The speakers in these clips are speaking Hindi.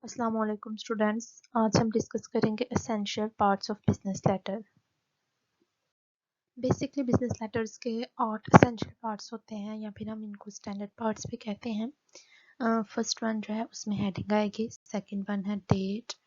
अस्सलाम वालेकुम स्टूडेंट्स। आज हम डिस्कस करेंगे essential parts of business letter. Basically business letters के 8 एसेंशियल पार्ट्स होते हैं या फिर हम इनको स्टैंडर्ड पार्ट्स भी कहते हैं। फर्स्ट वन जो है उसमें हेडिंग आएगी, सेकंड वन है date,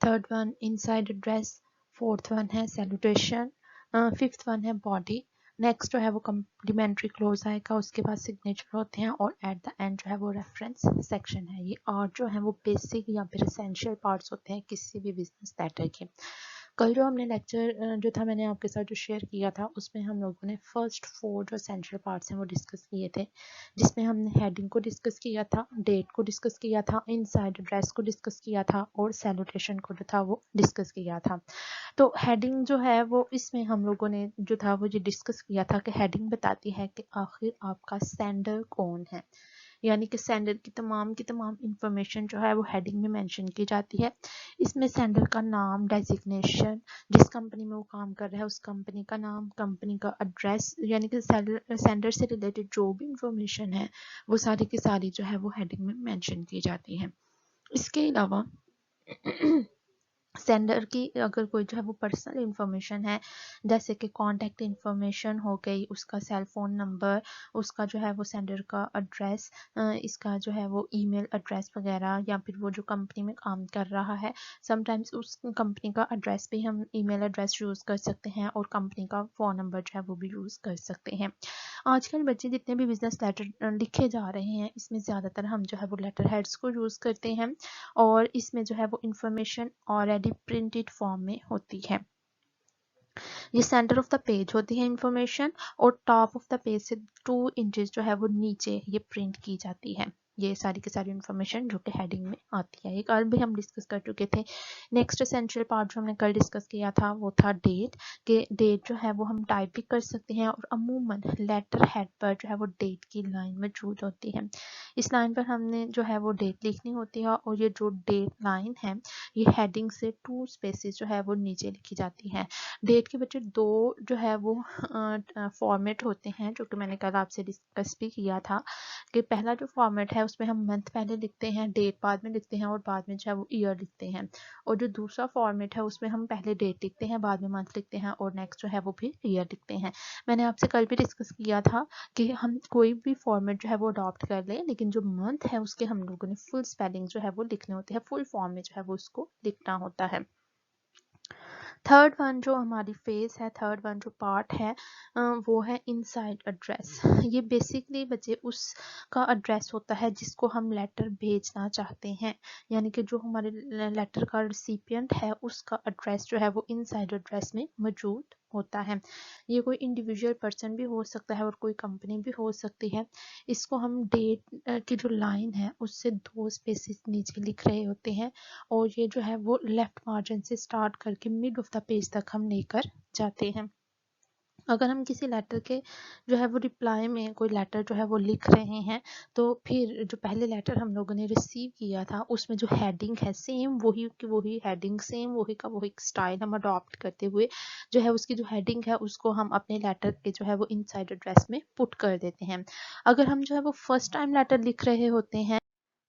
third one inside address, fourth one है सैल्यूटेशन, फिफ्थ वन है बॉडी, नेक्स्ट जो है वो कम्प्लीमेंट्री क्लोज आएगा, उसके बाद सिग्नेचर होते हैं और एट द एंड जो है वो रेफरेंस सेक्शन है। ये 8 जो है वो बेसिक या फिर एसेंशियल पार्ट्स होते हैं किसी भी बिजनेस लेटर के। कल जो हमने लेक्चर जो था मैंने आपके साथ जो शेयर किया था उसमें हम लोगों ने फर्स्ट 4 जो एसेंशियल पार्ट्स हैं वो डिस्कस किए थे, जिसमें हमने हेडिंग को डिस्कस किया था, डेट को डिस्कस किया था, इनसाइड एड्रेस को डिस्कस किया था और सैल्यूटेशन को जो था वो डिस्कस किया था। तो हेडिंग जो है वो इसमें हम लोगों ने जो था वो ये डिस्कस किया था कि हेडिंग बताती है कि आखिर आपका सेंडर कौन है, यानी कि सेंडर की तमाम इंफॉर्मेशन जो है वो हेडिंग में मेंशन की जाती है। इसमें सेंडर का नाम, डेजिग्नेशन, जिस कंपनी में वो काम कर रहा है उस कंपनी का नाम, कंपनी का एड्रेस, यानी कि सेंडर से रिलेटेड जो भी इंफॉर्मेशन है वो सारी की सारी जो है वो हेडिंग में मेंशन की जाती है। इसके अलावा सेंडर की अगर कोई जो है वो पर्सनल इंफॉर्मेशन है, जैसे कि कॉन्टैक्ट इंफॉर्मेशन हो गई, उसका सेल फोन नंबर, उसका जो है वो सेंडर का एड्रेस, इसका जो है वो ईमेल एड्रेस वगैरह, या फिर वो जो कंपनी में काम कर रहा है, समटाइम्स उस कंपनी का एड्रेस भी हम ईमेल एड्रेस यूज़ कर सकते हैं और कंपनी का फ़ोन नंबर जो है वो भी यूज़ कर सकते हैं। आजकल बच्चे जितने भी बिजनेस लेटर लिखे जा रहे हैं इसमें ज़्यादातर हम जो है वो लेटर हेड्स को यूज़ करते हैं और इसमें जो है वो इंफॉर्मेशन ऑलरेडी प्रिंटेड फॉर्म में होती है। ये सेंटर ऑफ द पेज होती है इंफॉर्मेशन और टॉप ऑफ द पेज से 2 इंचेस जो है वो नीचे ये प्रिंट की जाती है। ये सारी की सारी इंफॉर्मेशन जो कि हेडिंग में आती है। एक कल भी हम डिस्कस कर चुके थे। नेक्स्ट एसेंशियल पार्ट जो हमने कल डिस्कस किया था वो था डेट, कि डेट जो है वो हम टाइप भी कर सकते हैं और अमूमन लेटर हेड पर जो है वो डेट की लाइन मौजूद होती है। इस लाइन पर हमने जो है वो डेट लिखनी होती है और ये जो डेट लाइन है ये हेडिंग से 2 स्पेसेस जो है वो नीचे लिखी जाती है। डेट के बच्चे 2 जो है वो फॉर्मेट होते हैं जो कि मैंने कल आपसे डिस्कस भी किया था, कि पहला जो फॉर्मेट है उसमें हम मंथ पहले लिखते हैं, डेट बाद में लिखते हैं और बाद में जो है वो ईयर लिखते हैं, और जो दूसरा फॉर्मेट है उसमें हम पहले डेट लिखते हैं, बाद में मंथ लिखते हैं और नेक्स्ट जो है वो भी ईयर लिखते हैं। मैंने आपसे कल भी डिस्कस किया था कि हम कोई भी फॉर्मेट जो है वो अडॉप्ट कर लें, लेकिन जो मंथ है उसके हम लोगों ने फुल स्पेलिंग जो है वो लिखने होते हैं, फुल फॉर्म में जो है वो उसको लिखना होता है। थर्ड वन जो हमारी फेज है, थर्ड वन जो पार्ट है वो है इनसाइड एड्रेस। ये बेसिकली बच्चे उसका एड्रेस होता है जिसको हम लेटर भेजना चाहते हैं, यानी कि जो हमारे लेटर का रिसिपिएंट है उसका एड्रेस जो है वो इनसाइड एड्रेस में मौजूद होता है। ये कोई इंडिविजुअल पर्सन भी हो सकता है और कोई कंपनी भी हो सकती है। इसको हम डेट की जो लाइन है उससे 2 स्पेसेस नीचे लिख रहे होते हैं और ये जो है वो लेफ्ट मार्जिन से स्टार्ट करके मिड ऑफ द पेज तक हम लेकर जाते हैं। अगर हम किसी लेटर के जो है वो रिप्लाई में कोई लेटर जो है वो लिख रहे हैं तो फिर जो पहले लेटर हम लोगों ने रिसीव किया था उसमें जो हेडिंग है सेम वही की वही हेडिंग, सेम वही का वही स्टाइल हम अडॉप्ट करते हुए जो है उसकी जो हेडिंग है उसको हम अपने लेटर के जो है वो इनसाइड एड्रेस में पुट कर देते हैं। अगर हम जो है वो फर्स्ट टाइम लेटर लिख रहे होते हैं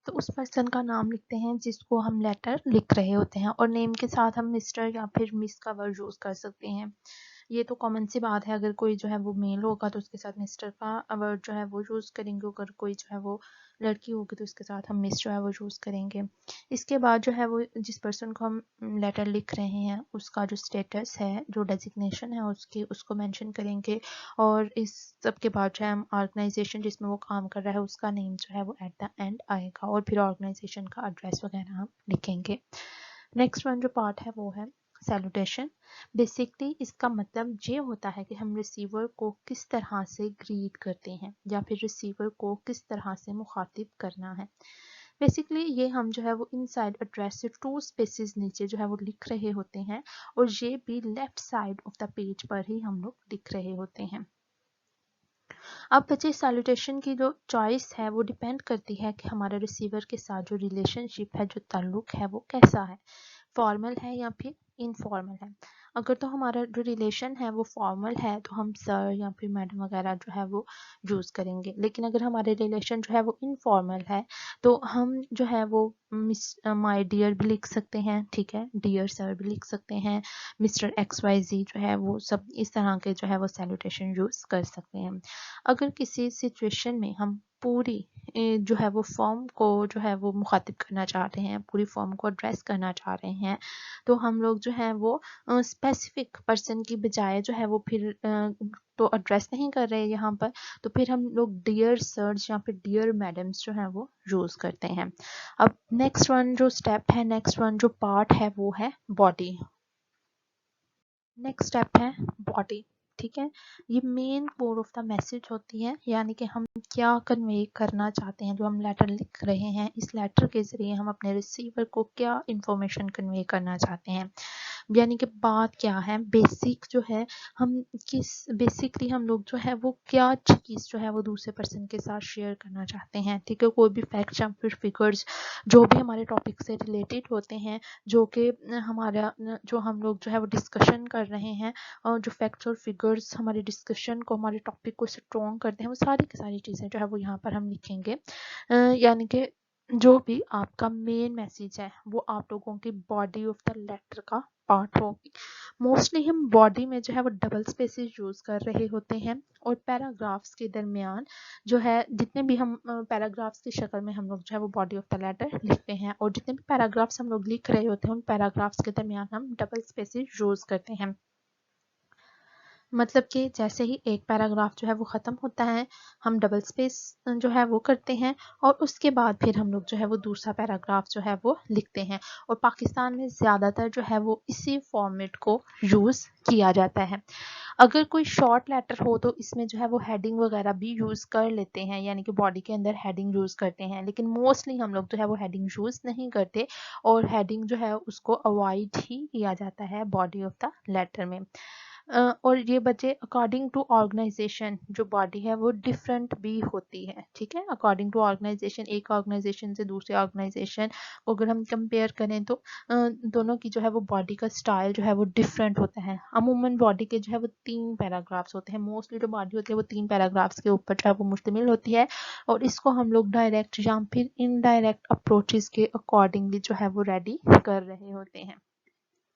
तो उस पर्सन का नाम लिखते हैं जिसको हम लेटर लिख रहे होते हैं और नेम के साथ हम मिस्टर या फिर मिस का वर्ड यूज़ कर सकते हैं। ये तो कॉमन सी बात है, अगर कोई जो है वो मेल होगा तो उसके साथ मिस्टर का वर्ड जो है वो यूज़ करेंगे, अगर कोई जो है वो लड़की होगी तो उसके साथ हम मिस जो है वो यूज़ करेंगे। इसके बाद जो है वो जिस पर्सन को हम लेटर लिख रहे हैं उसका जो स्टेटस है, जो डेजिग्नेशन है उसकी, उसको मेंशन करेंगे और इस सब के बाद जो है हम ऑर्गेनाइजेशन जिसमें वो काम कर रहा है उसका नेम जो है वो एट द एंड आएगा और फिर ऑर्गेनाइजेशन का एड्रेस वगैरह हम लिखेंगे। नेक्स्ट वन जो पार्ट है वो है सैल्यूटेशन। बेसिकली इसका मतलब ये होता है कि हम रिसीवर को किस तरह से ग्रीट करते हैं या फिर रिसीवर को किस तरह से मुखातिब करना है। बेसिकली ये हम जो है वो इनसाइड एड्रेस से 2 स्पेसेस नीचे जो है वो लिख रहे होते हैं और ये भी left side of the page पर ही हम लोग लिख रहे होते हैं। अब बच्चे सैल्यूटेशन की जो चॉइस है वो डिपेंड करती है कि हमारे रिसीवर के साथ जो रिलेशनशिप है, जो ताल्लुक है वो कैसा है, फॉर्मल है या फिर इनफॉर्मल है। अगर तो हमारा जो रिलेशन है वो फॉर्मल है तो हम सर या फिर मैडम वगैरह जो है वो यूज़ करेंगे, लेकिन अगर हमारे रिलेशन जो है वो इनफॉर्मल है तो हम जो है वो मिस माय डियर भी लिख सकते हैं, ठीक है, डियर सर भी लिख सकते हैं, मिस्टर एक्स वाई जी जो है वो सब इस तरह के जो है वो सैल्यूटेशन यूज़ कर सकते हैं। अगर किसी सिचुएशन में हम पूरी जो है वो फॉर्म को जो है वो मुखातिब करना चाह रहे हैं, पूरी फॉर्म को एड्रेस करना चाह रहे हैं, तो हम लोग जो है वो स्पेसिफिक पर्सन की बजाय जो है वो फिर तो एड्रेस नहीं कर रहे यहाँ पर, तो फिर हम लोग डियर सर्स या फिर डियर मैडम्स जो है वो यूज़ करते हैं। अब नेक्स्ट वन जो स्टेप है, नेक्स्ट वन जो पार्ट है वो है बॉडी। नेक्स्ट स्टेप है बॉडी, ठीक है। ये main core of the message होती है, यानी कि हम क्या कन्वे करना चाहते हैं। जो हम लेटर लिख रहे हैं, इस लेटर के ज़रिए हम अपने रिसीवर को क्या इंफॉर्मेशन कन्वे करना चाहते हैं, यानी कि बात क्या है, बेसिक जो है हम किस बेसिकली हम लोग जो है वो क्या चीज़ जो है वो दूसरे पर्सन के साथ शेयर करना चाहते हैं, ठीक है। कोई भी फैक्ट्स या फिर फिगर्स जो भी हमारे टॉपिक से रिलेटेड होते हैं, जो कि हमारा जो हम लोग जो है वो डिस्कशन कर रहे हैं, और जो फैक्ट्स और फिगर्स हमारे डिस्कशन को, हमारे टॉपिक को स्ट्रॉन्ग करते हैं, वो सारी की सारी चीज़ें जो है वो यहाँ पर हम लिखेंगे। यानी कि जो भी आपका मेन मैसेज है वो आप लोगों की बॉडी ऑफ द लेटर का पार्ट होगी। मोस्टली हम बॉडी में जो है वो डबल स्पेसेस यूज कर रहे होते हैं, और पैराग्राफ्स के दरमियान जो है जितने भी हम पैराग्राफ्स की शक्ल में हम लोग जो है वो बॉडी ऑफ द लेटर लिखते हैं, और जितने भी पैराग्राफ्स हम लोग लिख रहे होते हैं उन पैराग्राफ्स के दरमियान हम डबल स्पेसेस यूज करते हैं। मतलब कि जैसे ही एक पैराग्राफ जो है वो ख़त्म होता है, हम डबल स्पेस जो है वो करते हैं, और उसके बाद फिर हम लोग जो है वो दूसरा पैराग्राफ जो है वो लिखते हैं। और पाकिस्तान में ज़्यादातर जो है वो इसी फॉर्मेट को यूज़ किया जाता है। अगर कोई शॉर्ट लेटर हो तो इसमें जो है वो हेडिंग वगैरह भी यूज़ कर लेते हैं, यानी कि बॉडी के अंदर हेडिंग यूज़ करते हैं, लेकिन मोस्टली हम लोग जो है वो हेडिंग यूज़ नहीं करते, और हेडिंग जो है उसको अवॉइड ही किया जाता है बॉडी ऑफ द लेटर में। और ये बचे अकॉर्डिंग टू ऑर्गेनाइजेशन, जो बॉडी है वो डिफरेंट भी होती है, ठीक है। अकॉर्डिंग टू ऑर्गेनाइजेशन, एक ऑर्गेनाइजेशन से दूसरे ऑर्गेनाइजेशन को अगर हम कंपेयर करें तो दोनों की जो है वो बॉडी का स्टाइल जो है वो डिफरेंट होता है। अमूमन बॉडी के जो है वो 3 पैराग्राफ्स होते हैं, मोस्टली जो बॉडी होती है वो 3 पैराग्राफ्स के ऊपर जो है वो मुश्तमिल होती है, और इसको हम लोग डायरेक्ट या फिर इनडायरेक्ट अप्रोचेस के अकॉर्डिंगली जो है वो रेडी कर रहे होते हैं।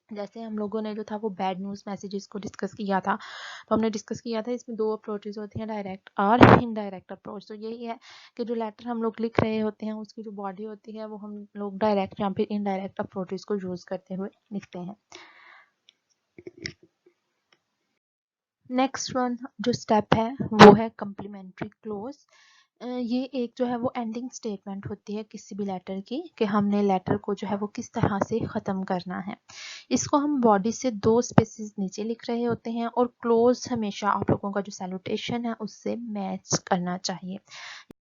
जैसे हम लोगों ने जो था वो बैड न्यूज़ मैसेजेस को डिस्कस किया था, तो हमने डिस्कस किया था इसमें 2 अप्रोचेस होती हैं, डायरेक्ट और इनडायरेक्ट अप्रोच। तो यही है कि जो लेटर हम लोग लिख रहे होते हैं उसकी जो बॉडी होती है वो हम लोग डायरेक्ट या फिर इनडायरेक्ट अप्रोचेस को यूज़ करते हुए लिखते हैं। नेक्स्ट वन जो स्टेप है वो है कम्प्लीमेंट्री क्लोज। ये एक जो है वो एंडिंग स्टेटमेंट होती है किसी भी लेटर की, कि हमने लेटर को जो है वो किस तरह से ख़त्म करना है। इसको हम बॉडी से 2 स्पेसेस नीचे लिख रहे होते हैं, और क्लोज हमेशा आप लोगों का जो सैल्यूटेशन है उससे मैच करना चाहिए,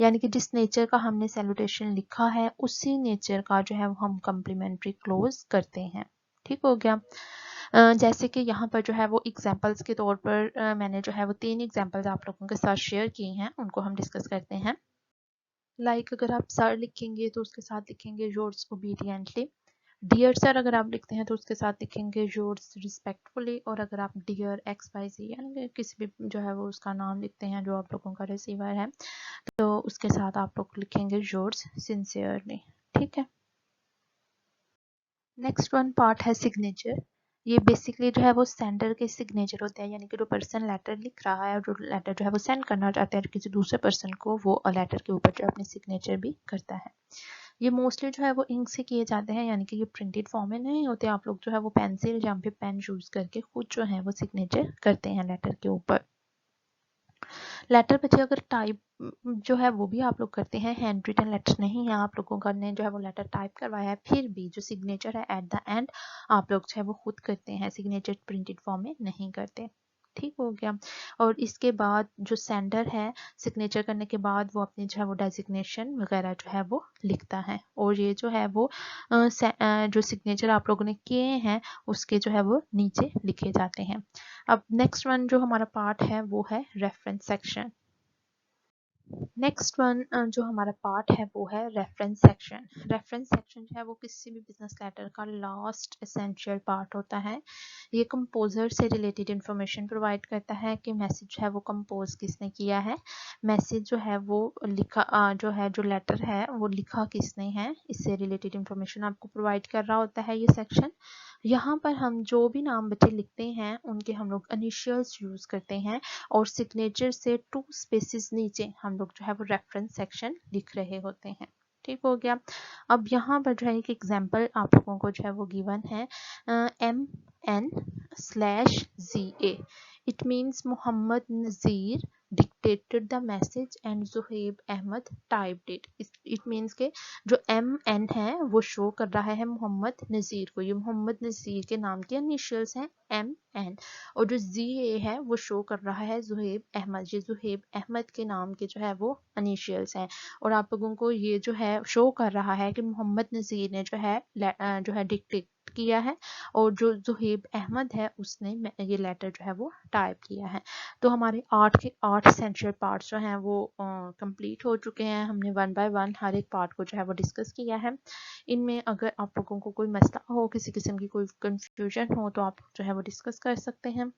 यानी कि जिस नेचर का हमने सैल्यूटेशन लिखा है उसी नेचर का जो है वो हम कम्प्लीमेंट्री क्लोज करते हैं। ठीक हो गया। जैसे कि यहाँ पर जो है वो एग्जांपल्स के तौर पर मैंने जो है वो 3 एग्जांपल्स आप लोगों के साथ शेयर किए हैं, उनको हम डिस्कस करते हैं। लाइक अगर आप सर लिखेंगे तो उसके साथ लिखेंगे योर्स ओबीडियंटली। डियर सर अगर आप लिखते हैं तो उसके साथ लिखेंगे योर्स रिस्पेक्टफुली। और अगर आप डियर एक्स वाई जी यानी किसी भी जो है वो उसका नाम लिखते हैं जो आप लोगों का रिसीवर है, तो उसके साथ आप लोग लिखेंगे योर्स सिंसियरली। ठीक है। नेक्स्ट वन पार्ट है सिग्नेचर। ये बेसिकली जो है वो सेंडर के सिग्नेचर होते हैं, यानी कि जो पर्सन लेटर लिख रहा है और जो लेटर जो है वो सेंड करना चाहते हैं किसी दूसरे पर्सन को, वो लेटर के ऊपर जो अपने सिग्नेचर भी करता है। ये मोस्टली जो है वो इंक से किए जाते हैं, यानी कि ये प्रिंटेड फॉर्म में नहीं होते। आप लोग जो है वो पेंसिल या फिर पेन यूज करके खुद जो है वो सिग्नेचर करते हैं लेटर के ऊपर। लेटर बचे अगर टाइप जो है वो भी आप लोग करते हैं, हैंड रिटन लेटर नहीं है आप लोगों का ने जो है वो लेटर टाइप करवाया है, फिर भी जो सिग्नेचर है एट द एंड आप लोग जो है वो खुद करते हैं, सिग्नेचर प्रिंटेड फॉर्म में नहीं करते। ठीक हो गया। और इसके बाद जो सेंडर है सिग्नेचर करने के बाद वो अपने जो है वो डेजिग्नेशन वगैरह जो है वो लिखता है, और ये जो है वो जो सिग्नेचर आप लोगों ने किए हैं उसके जो है वो नीचे लिखे जाते हैं। अब नेक्स्ट वन जो हमारा पार्ट है वो है रेफरेंस सेक्शन। नेक्स्ट वन जो हमारा पार्ट है वो है रेफरेंस सेक्शन। रेफरेंस सेक्शन जो है वो किसी भी बिजनेस लेटर का लास्ट एसेंशियल पार्ट होता है। ये कंपोजर से रिलेटेड इंफॉर्मेशन प्रोवाइड करता है कि मैसेज है वो कंपोज किसने किया है, मैसेज जो है वो लिखा जो लेटर है वो लिखा किसने है, इससे रिलेटेड इंफॉर्मेशन आपको प्रोवाइड कर रहा होता है ये सेक्शन। यहाँ पर हम जो भी नाम बच्चे लिखते हैं उनके हम लोग इनिशियल्स यूज करते हैं और सिग्नेचर से 2 स्पेसेस नीचे हम लोग जो है वो रेफरेंस सेक्शन लिख रहे होते हैं। ठीक हो गया। अब यहाँ पर जो है एक एग्जाम्पल आप लोगों को जो है वो गिवन है MN/ZA। It means Mohammed Nazir dictated the message and Zuhaib Ahmed typed it। It means के जो MN है वो शो कर रहा है मोहम्मद नज़ीर को, ये मोहम्मद नज़ीर के नाम के इनिशियल्स हैं MN, और जो ZA है वो शो कर रहा है जुहेब अहमद, ये जुहेब अहमद के नाम के जो है वो इनिशियल्स हैं। और आप लोगों को ये जो है शो कर रहा है कि मोहम्मद नज़ीर ने जो है डिक्टेट किया है और जो जुहेब अहमद है उसने ये लेटर जो है वो टाइप किया है। तो हमारे 8 एसेंशियल पार्ट्स जो हैं वो कंप्लीट हो चुके हैं। हमने 1 बाय 1 हर एक पार्ट को जो है वो डिस्कस किया है। इनमें अगर आप लोगों को कोई मसला हो, किसी किस्म की कोई कंफ्यूजन हो तो आप जो है वो डिस्कस कर सकते हैं।